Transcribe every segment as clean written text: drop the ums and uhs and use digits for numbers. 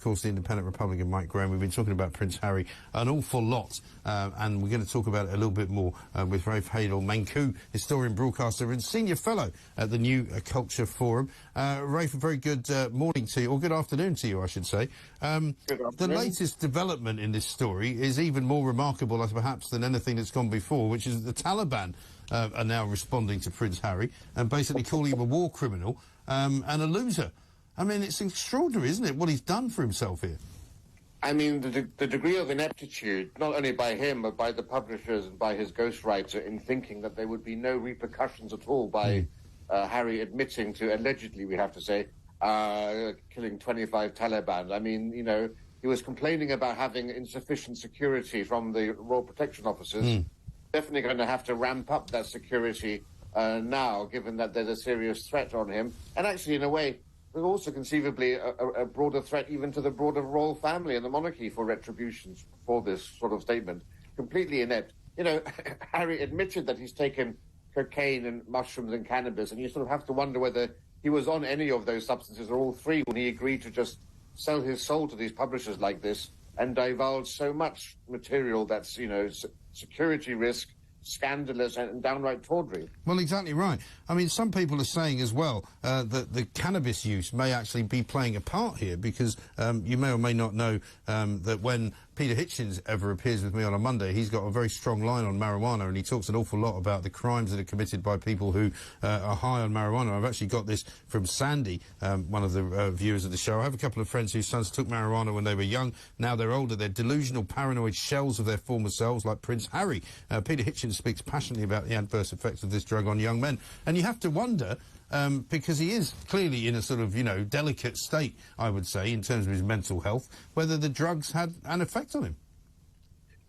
course, the independent Republican Mike Graham. We've been talking about Prince Harry an awful lot, and we're going to talk about it a little bit more with Rafe Heydel-Mankoo, historian, broadcaster and senior fellow at the New Culture Forum. Rafe, a very good morning to you, or good afternoon to you, I should say. The latest development in this story is even more remarkable, perhaps, than anything that's gone before, which is that the Taliban are now responding to Prince Harry and basically calling him a war criminal and a loser. I mean, it's extraordinary, isn't it, what he's done for himself here? I mean, the degree of ineptitude, not only by him, but by the publishers and by his ghostwriter, in thinking that there would be no repercussions at all by Harry admitting to, allegedly, we have to say, killing 25 Taliban. I mean, you know, he was complaining about having insufficient security from the Royal Protection Officers. Definitely going to have to ramp up that security now, given that there's a serious threat on him. And actually, in a way, there's also conceivably a broader threat even to the broader royal family and the monarchy for retributions for this sort of statement. Completely inept. You know, Harry admitted that he's taken cocaine and mushrooms and cannabis, and you sort of have to wonder whether he was on any of those substances or all three when he agreed to just sell his soul to these publishers like this and divulge so much material that's, you know, security risk, scandalous and downright tawdry. Well, exactly right. I mean, some people are saying as well that the cannabis use may actually be playing a part here, because you may or may not know that when Peter Hitchens ever appears with me on a Monday, he's got a very strong line on marijuana, and he talks an awful lot about the crimes that are committed by people who are high on marijuana. I've actually got this from Sandy, one of the viewers of the show. I have a couple of friends whose sons took marijuana when they were young. Now they're older. They're delusional, paranoid shells of their former selves, like Prince Harry. Peter Hitchens speaks passionately about the adverse effects of this drug on young men. And you have to wonder, because he is clearly in a sort of, you know, delicate state, I would say, in terms of his mental health, whether the drugs had an effect on him.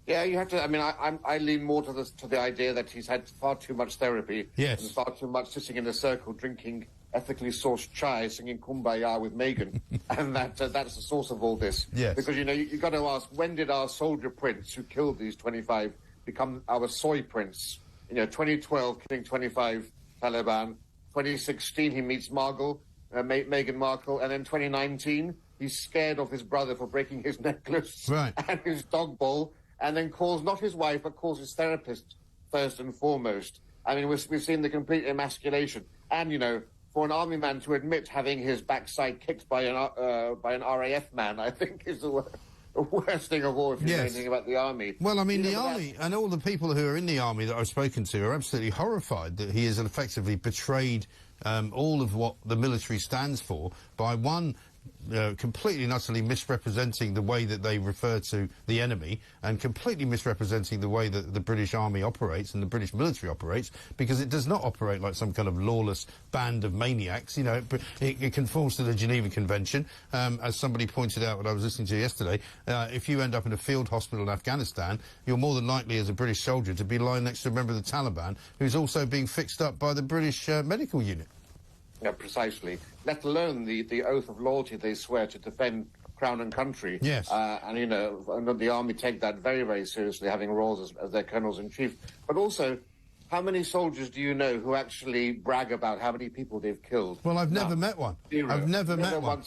Yeah, you have to. I mean, I lean more to the idea that he's had far too much therapy. Yes. And far too much sitting in a circle drinking ethically sourced chai, singing Kumbaya with Meghan, and that's the source of all this. Yes. Because, you know, you've got to ask, when did our soldier prince who killed these 25 become our soy prince? You know, 2012, killing 25 Taliban. 2016, he meets Markle, Meghan Markle, and then 2019, he's scared of his brother for breaking his necklace and his dog bowl, and then calls not his wife, but calls his therapist first and foremost. I mean, we've seen the complete emasculation. And, you know, for an army man to admit having his backside kicked by an RAF man, I think is the worst thing of all, if you know anything about the army. Well, I mean, the army and all the people who are in the army that I've spoken to are absolutely horrified that he has effectively betrayed all of what the military stands for by, one, completely and utterly misrepresenting the way that they refer to the enemy, and completely misrepresenting the way that the British Army operates and the British military operates, because it does not operate like some kind of lawless band of maniacs. You know, it conforms to the Geneva Convention. As somebody pointed out when I was listening to yesterday, if you end up in a field hospital in Afghanistan, you're more than likely, as a British soldier, to be lying next to a member of the Taliban who's also being fixed up by the British medical unit. Yeah, precisely. Let alone the oath of loyalty they swear to defend crown and country. Yes. And, you know, and the army take that very, very seriously, having royals as their colonels-in-chief. But also, how many soldiers do you know who actually brag about how many people they've killed? Well, I've never met one. Zero. I've never met one.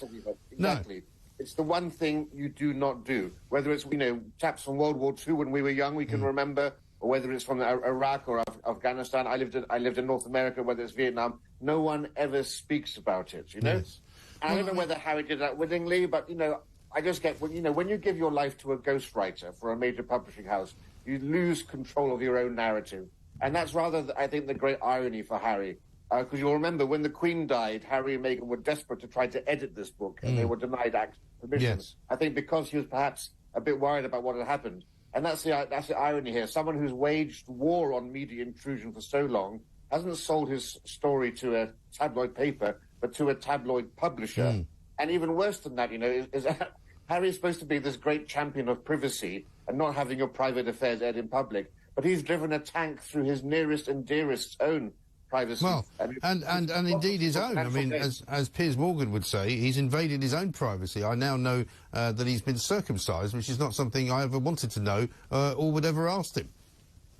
Exactly. No. It's the one thing you do not do. Whether it's, you know, chaps from World War II when we were young, we can remember, or whether it's from Iraq or Afghanistan. I lived in North America, whether it's Vietnam. No one ever speaks about it, you know? Yes. And I don't know whether Harry did that willingly, but, you know, I just get, you know, when you give your life to a ghostwriter for a major publishing house, you lose control of your own narrative. And that's rather, I think, the great irony for Harry. Because you'll remember when the Queen died, Harry and Meghan were desperate to try to edit this book, and they were denied permission. Yes. I think because he was perhaps a bit worried about what had happened. And that's the irony here. Someone who's waged war on media intrusion for so long hasn't sold his story to a tabloid paper, but to a tabloid publisher. And even worse than that, you know, is that Harry's supposed to be this great champion of privacy and not having your private affairs aired in public, but he's driven a tank through his nearest and dearest's own privacy. Well, and indeed his own. I mean, as Piers Morgan would say, he's invaded his own privacy. I now know that he's been circumcised, which is not something I ever wanted to know or would ever asked him.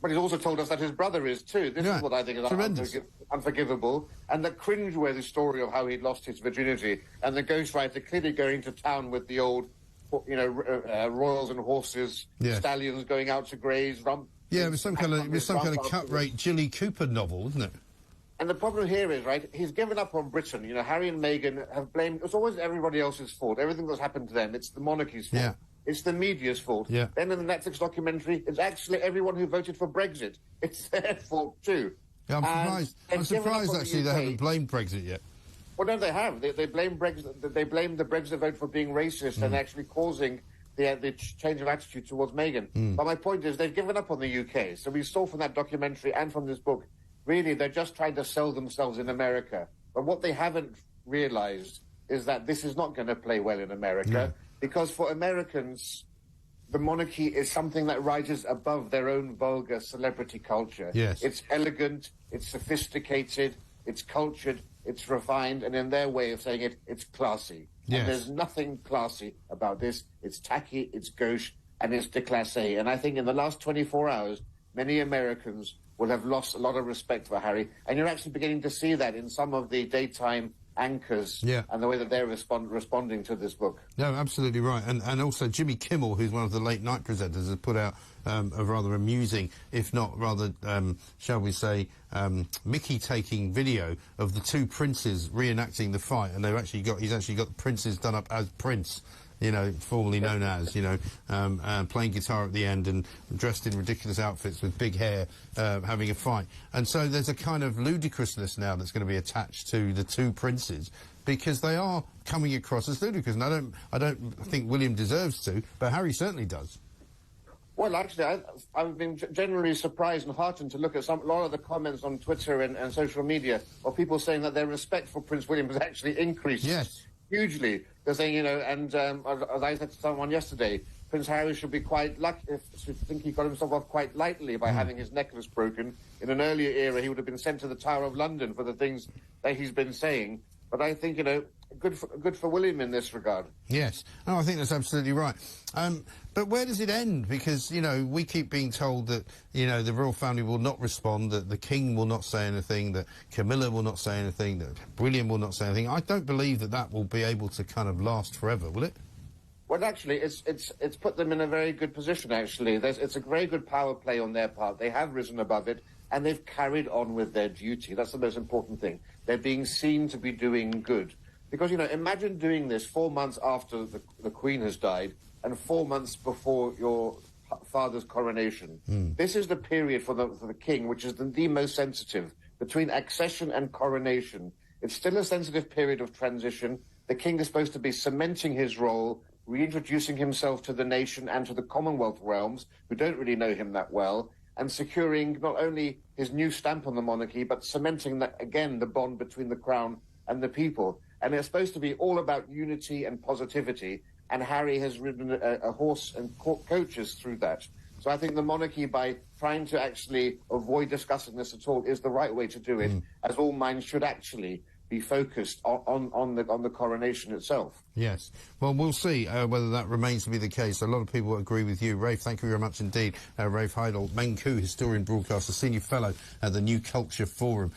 But he's also told us that his brother is too. This is what I think is unforgivable. And the cringe-worthy story of how he'd lost his virginity, and the ghostwriter clearly going to town with the old royals and horses, Yes. stallions going out to graze. Yeah, it was some kind of cut-rate Jilly Cooper novel, wasn't it? And the problem here is, right, he's given up on Britain. You know, Harry and Meghan have blamed... It's always everybody else's fault. Everything that's happened to them, it's the monarchy's fault. Yeah. It's the media's fault. Yeah. Then in the Netflix documentary, it's actually everyone who voted for Brexit. It's their fault, too. Yeah, I'm surprised, actually, they haven't blamed Brexit yet. Well, no, they have. They blame Brexit. They blame the Brexit vote for being racist and actually causing the change of attitude towards Meghan. But my point is, they've given up on the UK. So we saw from that documentary and from this book, really, they're just trying to sell themselves in America. But what they haven't realised is that this is not going to play well in America, because for Americans, the monarchy is something that rises above their own vulgar celebrity culture. Yes. It's elegant, it's sophisticated, it's cultured, it's refined, and in their way of saying it, it's classy. Yes. And there's nothing classy about this. It's tacky, it's gauche, and it's déclassé. And I think in the last 24 hours, many Americans will have lost a lot of respect for Harry. And you're actually beginning to see that in some of the daytime anchors and the way that they're responding to this book. No, absolutely right. And also Jimmy Kimmel, who's one of the late night presenters, has put out a rather amusing, if not rather, shall we say, Mickey-taking video of the two princes reenacting the fight. And he's actually got the princes done up as Prince, you know, formerly known as, you know, playing guitar at the end and dressed in ridiculous outfits with big hair, having a fight. And so there's a kind of ludicrousness now that's going to be attached to the two princes, because they are coming across as ludicrous. And I don't think William deserves to, but Harry certainly does. Well, actually, I've been generally surprised and heartened to look at a lot of the comments on Twitter and social media of people saying that their respect for Prince William has actually increased. Yes. Hugely. They're saying, you know, and as I said to someone yesterday, Prince Harry should be quite lucky, should think he got himself off quite lightly by having his necklace broken. In an earlier era, he would have been sent to the Tower of London for the things that he's been saying. But I think, you know, good for William in this regard. Yes. Oh, I think that's absolutely right. But where does it end? Because, you know, we keep being told that, you know, the royal family will not respond, that the King will not say anything, that Camilla will not say anything, that William will not say anything. I don't believe that will be able to kind of last forever, will it? Well, actually, it's put them in a very good position, actually. It's a very good power play on their part. They have risen above it, and they've carried on with their duty. That's the most important thing. They're being seen to be doing good. Because, you know, imagine doing this 4 months after the Queen has died and 4 months before your father's coronation. This is the period for the King, which is the most sensitive. Between accession and coronation, it's still a sensitive period of transition. The King is supposed to be cementing his role, reintroducing himself to the nation and to the Commonwealth realms, who don't really know him that well, and securing not only his new stamp on the monarchy, but cementing, that again, the bond between the Crown and the people. And it's supposed to be all about unity and positivity, and Harry has ridden a horse and coaches through that. So I think the monarchy, by trying to actually avoid discussing this at all, is the right way to do it, as all minds should actually be focused on the coronation itself. Yes. Well, we'll see whether that remains to be the case. A lot of people agree with you. Rafe, thank you very much indeed. Rafe Heydel-Mankoo, historian, broadcaster, senior fellow at the New Culture Forum.